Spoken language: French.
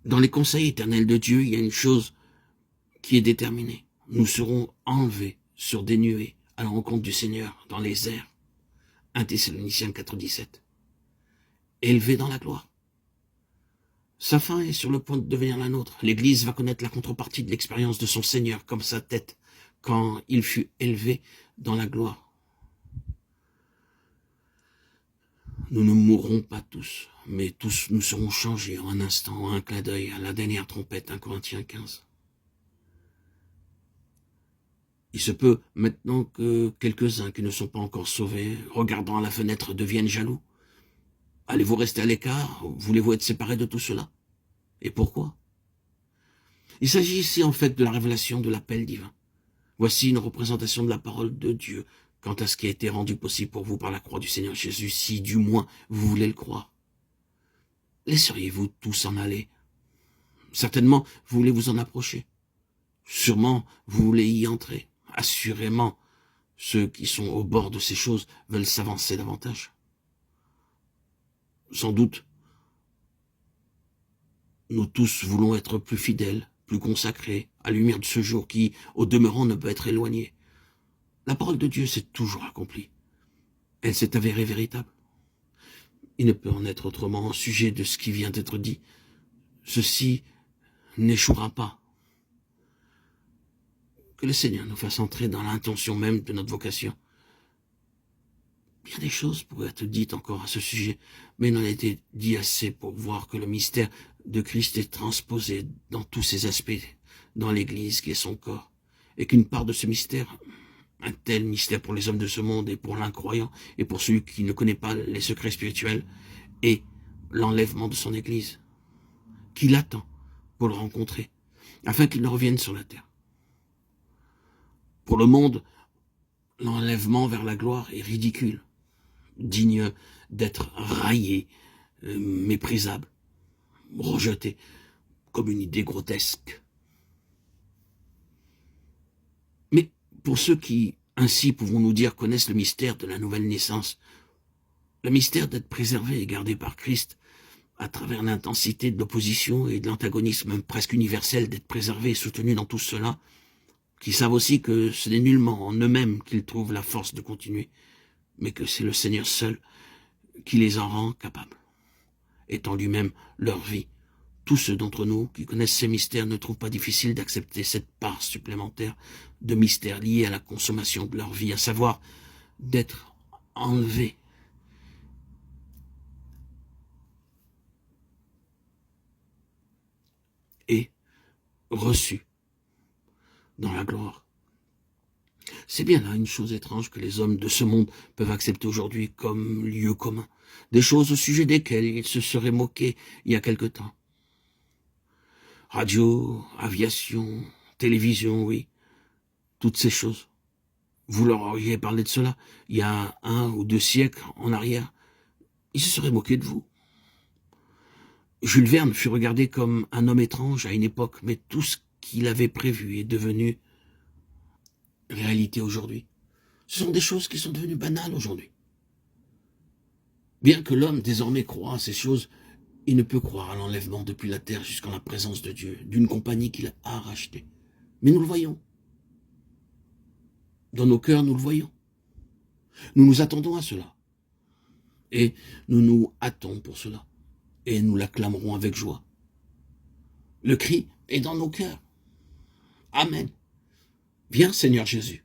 Dans les conseils éternels de Dieu, il y a une chose qui est déterminée. Nous serons enlevés sur des nuées à la rencontre du Seigneur dans les airs. 1 Thessaloniciens 4,17. Élevés dans la gloire. Sa fin est sur le point de devenir la nôtre. L'Église va connaître la contrepartie de l'expérience de son Seigneur comme sa tête quand il fut élevé dans la gloire. Nous ne mourrons pas tous, mais tous nous serons changés en un instant, en un clin d'œil, à la dernière trompette, 1 Corinthiens 15. Il se peut maintenant que quelques-uns qui ne sont pas encore sauvés, regardant à la fenêtre, deviennent jaloux. Allez-vous rester à l'écart? Voulez-vous être séparés de tout cela? Et pourquoi? Il s'agit ici en fait de la révélation de l'appel divin. Voici une représentation de la parole de Dieu quant à ce qui a été rendu possible pour vous par la croix du Seigneur Jésus, si du moins vous voulez le croire. Laisseriez-vous tous en aller? Certainement, vous voulez vous en approcher. Sûrement, vous voulez y entrer. Assurément, ceux qui sont au bord de ces choses veulent s'avancer davantage. Sans doute, nous tous voulons être plus fidèles, plus consacrés, à la lumière de ce jour qui, au demeurant, ne peut être éloigné. La parole de Dieu s'est toujours accomplie. Elle s'est avérée véritable. Il ne peut en être autrement au sujet de ce qui vient d'être dit. Ceci n'échouera pas. Que le Seigneur nous fasse entrer dans l'intention même de notre vocation. Bien des choses pourraient être dites encore à ce sujet, mais il en a été dit assez pour voir que le mystère de Christ est transposé dans tous ses aspects, dans l'Église qui est son corps, et qu'une part de ce mystère, un tel mystère pour les hommes de ce monde et pour l'incroyant, et pour celui qui ne connaît pas les secrets spirituels, est l'enlèvement de son Église, qui l'attend pour le rencontrer, afin qu'il ne revienne sur la terre. Pour le monde, l'enlèvement vers la gloire est ridicule, digne d'être raillé, méprisable, rejeté comme une idée grotesque. Mais pour ceux qui, ainsi pouvons-nous dire, connaissent le mystère de la nouvelle naissance, le mystère d'être préservé et gardé par Christ, à travers l'intensité de l'opposition et de l'antagonisme presque universel d'être préservé et soutenu dans tout cela, qui savent aussi que ce n'est nullement en eux-mêmes qu'ils trouvent la force de continuer, mais que c'est le Seigneur seul qui les en rend capables, étant lui-même leur vie. Tous ceux d'entre nous qui connaissent ces mystères ne trouvent pas difficile d'accepter cette part supplémentaire de mystère lié à la consommation de leur vie, à savoir d'être enlevés et reçus dans la gloire. C'est bien là une chose étrange que les hommes de ce monde peuvent accepter aujourd'hui comme lieu commun, des choses au sujet desquelles ils se seraient moqués il y a quelque temps. Radio, aviation, télévision, oui, toutes ces choses. Vous leur auriez parlé de cela il y a 1 ou 2 siècles en arrière, ils se seraient moqués de vous. Jules Verne fut regardé comme un homme étrange à une époque, mais tout ce qu'il avait prévu est devenu réalité aujourd'hui. Ce sont des choses qui sont devenues banales aujourd'hui. Bien que l'homme désormais croit à ces choses, il ne peut croire à l'enlèvement depuis la terre jusqu'en la présence de Dieu, d'une compagnie qu'il a rachetée. Mais nous le voyons. Dans nos cœurs, nous le voyons. Nous nous attendons à cela. Et nous nous hâtons pour cela. Et nous l'acclamerons avec joie. Le cri est dans nos cœurs. Amen. Viens, Seigneur Jésus.